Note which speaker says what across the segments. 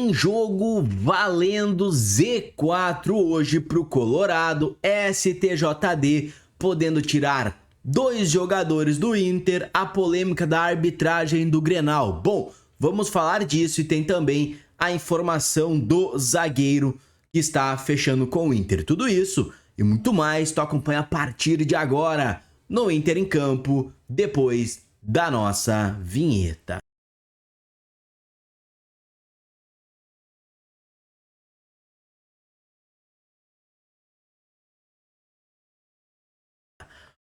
Speaker 1: Tem jogo valendo Z4 hoje para o Colorado, STJD podendo tirar 2 jogadores do Inter, a polêmica da arbitragem do Grenal. Bom, vamos falar disso e tem também a informação do zagueiro que está fechando com o Inter. Tudo isso e muito mais tu acompanha a partir de agora no Inter em Campo, depois da nossa vinheta.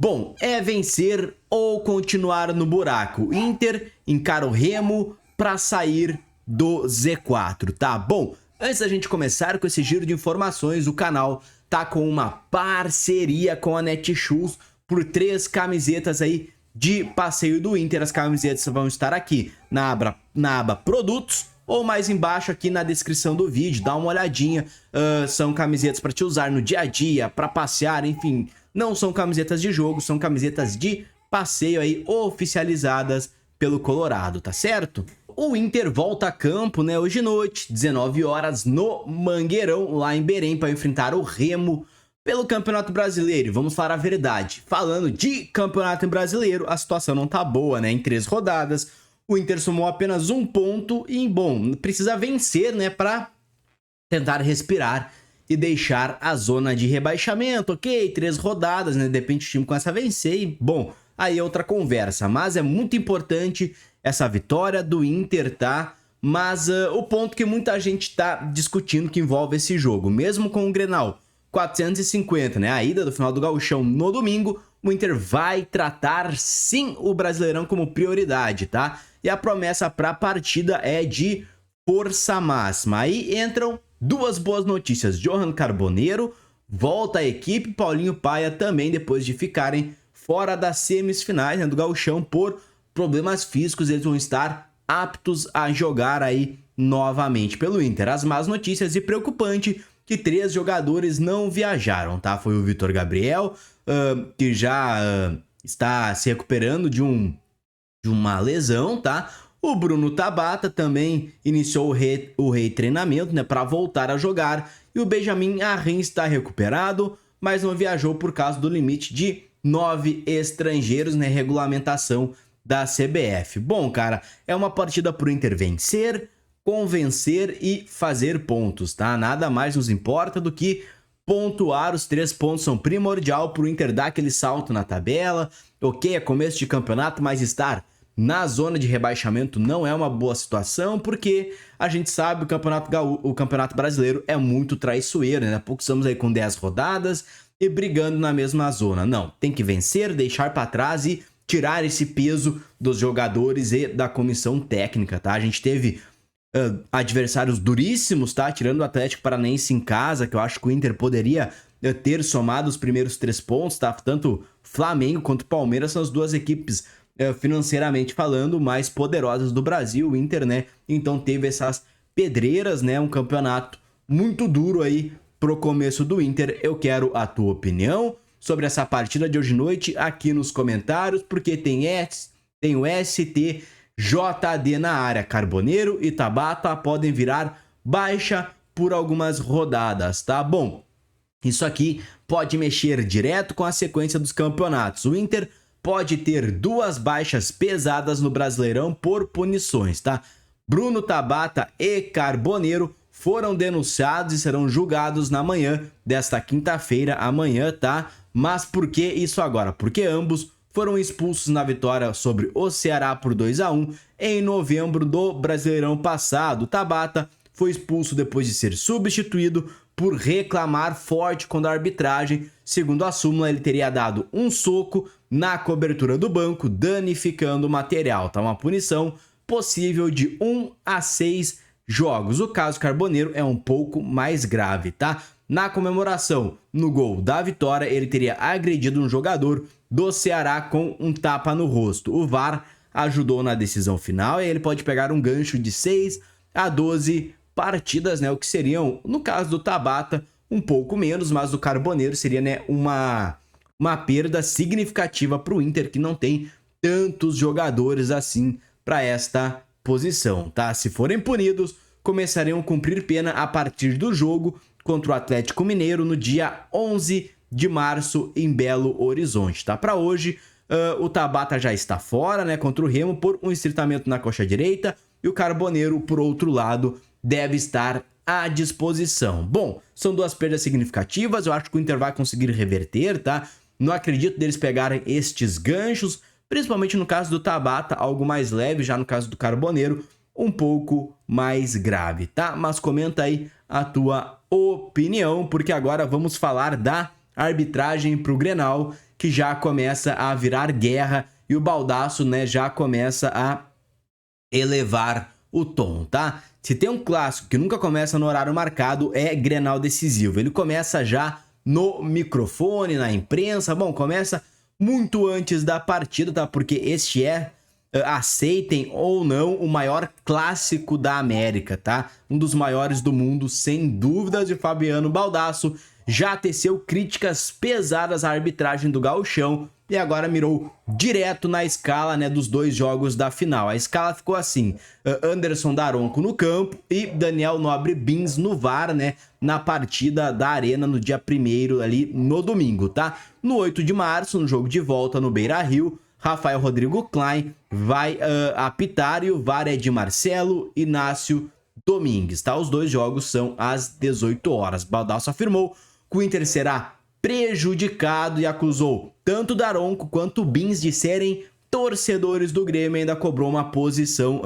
Speaker 1: Bom, é vencer ou continuar no buraco. Inter encara o Remo para sair do Z4, tá? Bom, antes da gente começar com esse giro de informações, o canal tá com uma parceria com a Netshoes por 3 camisetas aí de passeio do Inter. As camisetas vão estar aqui na aba Produtos ou mais embaixo aqui na descrição do vídeo. Dá uma olhadinha, são camisetas para te usar no dia a dia, para passear, enfim. Não são camisetas de jogo, são camisetas de passeio aí oficializadas pelo Colorado, tá certo? O Inter volta a campo, né, hoje à noite, 19 horas, no Mangueirão, lá em Belém, para enfrentar o Remo pelo Campeonato Brasileiro. Vamos falar a verdade. Falando de Campeonato Brasileiro, a situação não tá boa, né? Em 3 rodadas, o Inter somou apenas 1 ponto e, bom, precisa vencer, né, para tentar respirar e deixar a zona de rebaixamento, ok? 3 rodadas, né? De repente o time começa a vencer e, bom, aí é outra conversa. Mas é muito importante essa vitória do Inter, tá? Mas o ponto que muita gente tá discutindo que envolve esse jogo, mesmo com o Grenal 450, né? A ida do final do Gauchão no domingo, o Inter vai tratar sim o Brasileirão como prioridade, tá? E a promessa para a partida é de força máxima. Aí entram 2 boas notícias. Johan Carboneiro volta à equipe, Paulinho Paia também, depois de ficarem fora das semifinais, né, do Gauchão por problemas físicos, eles vão estar aptos a jogar aí novamente pelo Inter. As más notícias e preocupante que 3 jogadores não viajaram, tá? Foi o Vitor Gabriel, que já está se recuperando de uma lesão, tá? O Bruno Tabata também iniciou o retreinamento, né, para voltar a jogar. E o Benjamin Arrim está recuperado, mas não viajou por causa do limite de 9 estrangeiros, né, regulamentação da CBF. Bom, cara, é uma partida pro Inter vencer, convencer e fazer pontos, tá? Nada mais nos importa do que pontuar. Os 3 pontos são primordial pro Inter dar aquele salto na tabela. Ok, é começo de campeonato, mas estar na zona de rebaixamento não é uma boa situação, porque a gente sabe que o Campeonato Brasileiro é muito traiçoeiro, né? Há pouco estamos aí com 10 rodadas e brigando na mesma zona. Não, tem que vencer, deixar para trás e tirar esse peso dos jogadores e da comissão técnica, tá? A gente teve adversários duríssimos, tá? Tirando o Atlético Paranaense em casa, que eu acho que o Inter poderia ter somado os primeiros 3 pontos, tá? Tanto Flamengo quanto Palmeiras são as 2 equipes financeiramente falando, mais poderosas do Brasil, o Inter, né? Então teve essas pedreiras, né? Um campeonato muito duro aí pro começo do Inter. Eu quero a tua opinião sobre essa partida de hoje à noite aqui nos comentários, porque tem o STJD na área. Carboneiro e Tabata podem virar baixa por algumas rodadas, tá? Bom, isso aqui pode mexer direto com a sequência dos campeonatos. O Inter pode ter 2 baixas pesadas no Brasileirão por punições, tá? Bruno Tabata e Carboneiro foram denunciados e serão julgados na manhã desta quinta-feira, amanhã, tá? Mas por que isso agora? Porque ambos foram expulsos na vitória sobre o Ceará por 2-1 em novembro do Brasileirão passado. Tabata foi expulso depois de ser substituído por reclamar forte contra a arbitragem. Segundo a súmula, ele teria dado um soco na cobertura do banco, danificando o material. Tá? Uma punição possível de 1 a 6 jogos. O caso Carboneiro é um pouco mais grave, tá? Na comemoração, no gol da vitória, ele teria agredido um jogador do Ceará com um tapa no rosto. O VAR ajudou na decisão final e ele pode pegar um gancho de 6 a 12 partidas, né? O que seriam, no caso do Tabata, um pouco menos, mas do Carboneiro seria, né, uma perda significativa para o Inter, que não tem tantos jogadores assim para esta posição, tá? Se forem punidos, começariam a cumprir pena a partir do jogo contra o Atlético Mineiro no dia 11 de março em Belo Horizonte, tá? Para hoje, o Tabata já está fora, né, contra o Remo por um estritamento na coxa direita e o Carboneiro, por outro lado, deve estar à disposição. Bom, são duas perdas significativas, eu acho que o Inter vai conseguir reverter, tá? Não acredito deles pegarem estes ganchos, principalmente no caso do Tabata, algo mais leve, já no caso do Carboneiro, um pouco mais grave, tá? Mas comenta aí a tua opinião, porque agora vamos falar da arbitragem pro Grenal, que já começa a virar guerra e o Baldasso, né, já começa a elevar o tom, tá? Se tem um clássico que nunca começa no horário marcado, é Grenal decisivo. Ele começa já no microfone, na imprensa, bom, começa muito antes da partida, tá? Porque este é, aceitem ou não, o maior clássico da América, tá? Um dos maiores do mundo, sem dúvidas, e Fabiano Baldasso já teceu críticas pesadas à arbitragem do Gauchão e agora mirou direto na escala, né, dos dois jogos da final. A escala ficou assim: Anderson Daronco no campo e Daniel Nobre Bins no VAR, né, na partida da Arena no dia 1º ali no domingo, tá? No 8 de março, no jogo de volta no Beira-Rio, Rafael Rodrigo Klein vai apitar e o VAR é de Marcelo Inácio Domingues, tá? Os dois jogos são às 18 horas. Baldasso afirmou que o Inter será prejudicado e acusou tanto Daronco quanto Bins de serem torcedores do Grêmio e ainda cobrou uma posição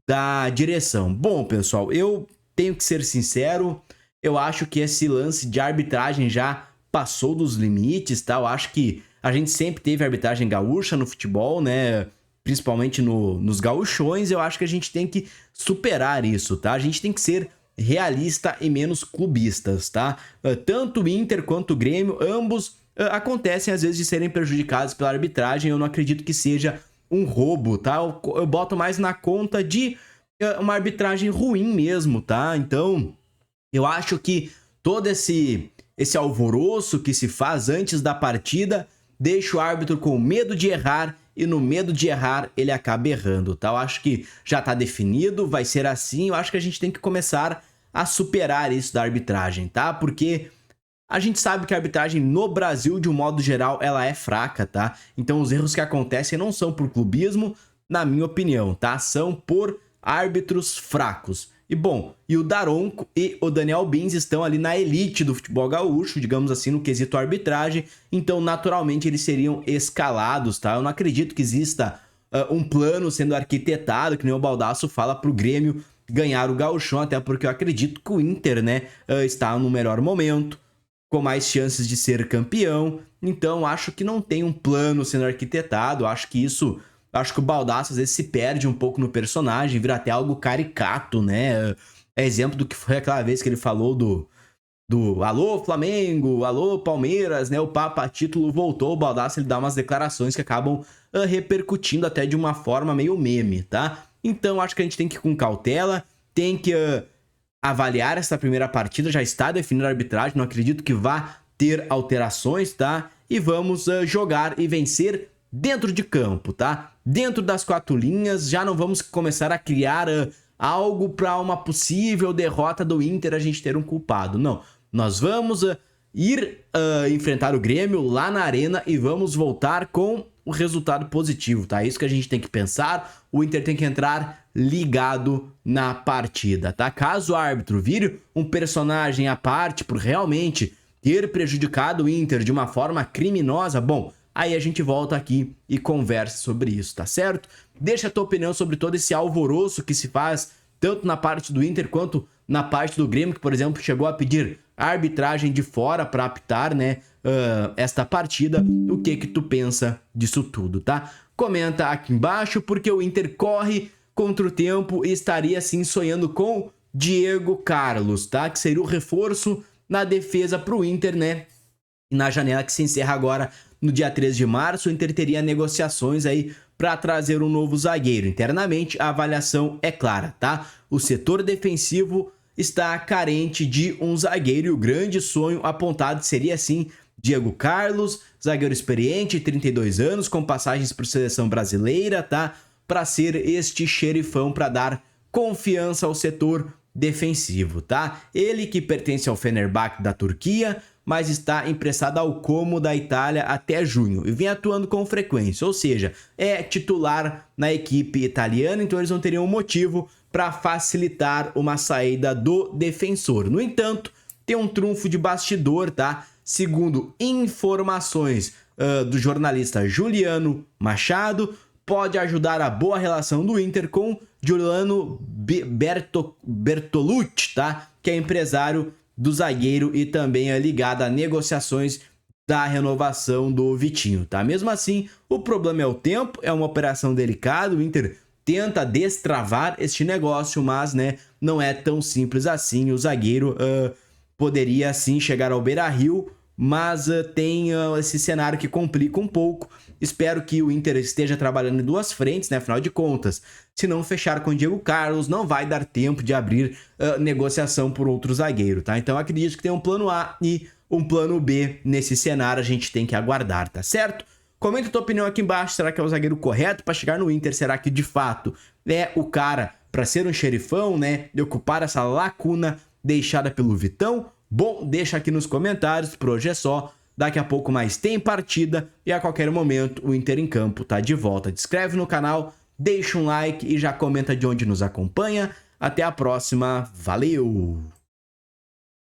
Speaker 1: da direção. Bom, pessoal, eu tenho que ser sincero, eu acho que esse lance de arbitragem já passou dos limites, tá? Eu acho que a gente sempre teve arbitragem gaúcha no futebol, né? Principalmente nos gauchões, eu acho que a gente tem que superar isso, tá? A gente tem que ser realista e menos clubistas, tá? Tanto o Inter quanto o Grêmio, ambos acontecem às vezes de serem prejudicados pela arbitragem. Eu não acredito que seja um roubo, tá? Eu boto mais na conta de uma arbitragem ruim mesmo, tá? Então, eu acho que todo esse alvoroço que se faz antes da partida deixa o árbitro com medo de errar e no medo de errar ele acaba errando, tá? Eu acho que já tá definido, vai ser assim, eu acho que a gente tem que começar a superar isso da arbitragem, tá? Porque a gente sabe que a arbitragem no Brasil, de um modo geral, ela é fraca, tá? Então os erros que acontecem não são por clubismo, na minha opinião, tá? São por árbitros fracos. E bom, e o Daronco e o Daniel Bins estão ali na elite do futebol gaúcho, digamos assim, no quesito arbitragem, então naturalmente eles seriam escalados, tá? Eu não acredito que exista um plano sendo arquitetado, que nem o Baldasso fala, pro Grêmio ganhar o Gauchão, até porque eu acredito que o Inter, né, está no melhor momento, com mais chances de ser campeão, então acho que não tem um plano sendo arquitetado, acho que o Baldasso às vezes se perde um pouco no personagem, vira até algo caricato, né? É exemplo do que foi aquela vez que ele falou do alô Flamengo, alô Palmeiras, né? O Papa título voltou, o Baldasso ele dá umas declarações que acabam repercutindo até de uma forma meio meme, tá? Então acho que a gente tem que ir com cautela, tem que avaliar essa primeira partida, já está definida a arbitragem, não acredito que vá ter alterações, tá? E vamos jogar e vencer dentro de campo, tá? Dentro das quatro linhas, já não vamos começar a criar algo para uma possível derrota do Inter, a gente ter um culpado. Não, nós vamos ir enfrentar o Grêmio lá na Arena e vamos voltar com o resultado positivo, tá? É isso que a gente tem que pensar, o Inter tem que entrar ligado na partida, tá? Caso o árbitro vire um personagem à parte por realmente ter prejudicado o Inter de uma forma criminosa, bom, aí a gente volta aqui e conversa sobre isso, tá certo? Deixa a tua opinião sobre todo esse alvoroço que se faz, tanto na parte do Inter quanto na parte do Grêmio, que, por exemplo, chegou a pedir arbitragem de fora para apitar, né, esta partida. O que tu pensa disso tudo, tá? Comenta aqui embaixo, porque o Inter corre contra o tempo e estaria, assim, sonhando com Diego Carlos, tá? Que seria o reforço na defesa pro Inter, né? E na janela que se encerra agora no dia 13 de março, o Inter teria negociações aí para trazer um novo zagueiro. Internamente, a avaliação é clara, tá? O setor defensivo está carente de um zagueiro e o grande sonho apontado seria, sim, Diego Carlos, zagueiro experiente, 32 anos, com passagens por seleção brasileira, tá? Para ser este xerifão, para dar confiança ao setor defensivo, tá? Ele que pertence ao Fenerbahçe da Turquia, mas está emprestado ao Como da Itália até junho e vem atuando com frequência, ou seja, é titular na equipe italiana, então eles não teriam motivo para facilitar uma saída do defensor. No entanto, tem um trunfo de bastidor, tá? Segundo informações do jornalista Juliano Machado, pode ajudar a boa relação do Inter com Giuliano Bertolucci, tá? Que é empresário do zagueiro e também é ligado a negociações da renovação do Vitinho, tá? Mesmo assim, o problema é o tempo, é uma operação delicada, o Inter tenta destravar este negócio, mas, né, não é tão simples assim. O zagueiro poderia sim chegar ao Beira-Rio, mas tem esse cenário que complica um pouco. Espero que o Inter esteja trabalhando em duas frentes, né? Afinal de contas, se não fechar com o Diego Carlos, não vai dar tempo de abrir negociação por outro zagueiro, tá? Então acredito que tem um plano A e um plano B nesse cenário, a gente tem que aguardar, tá certo? Comenta a tua opinião aqui embaixo, será que é o zagueiro correto para chegar no Inter? Será que de fato é o cara para ser um xerifão, né? De ocupar essa lacuna deixada pelo Vitão? Bom, deixa aqui nos comentários, por hoje é só. Daqui a pouco mais tem partida e a qualquer momento o Inter em campo tá de volta. Te inscreve no canal, deixa um like e já comenta de onde nos acompanha. Até a próxima, valeu!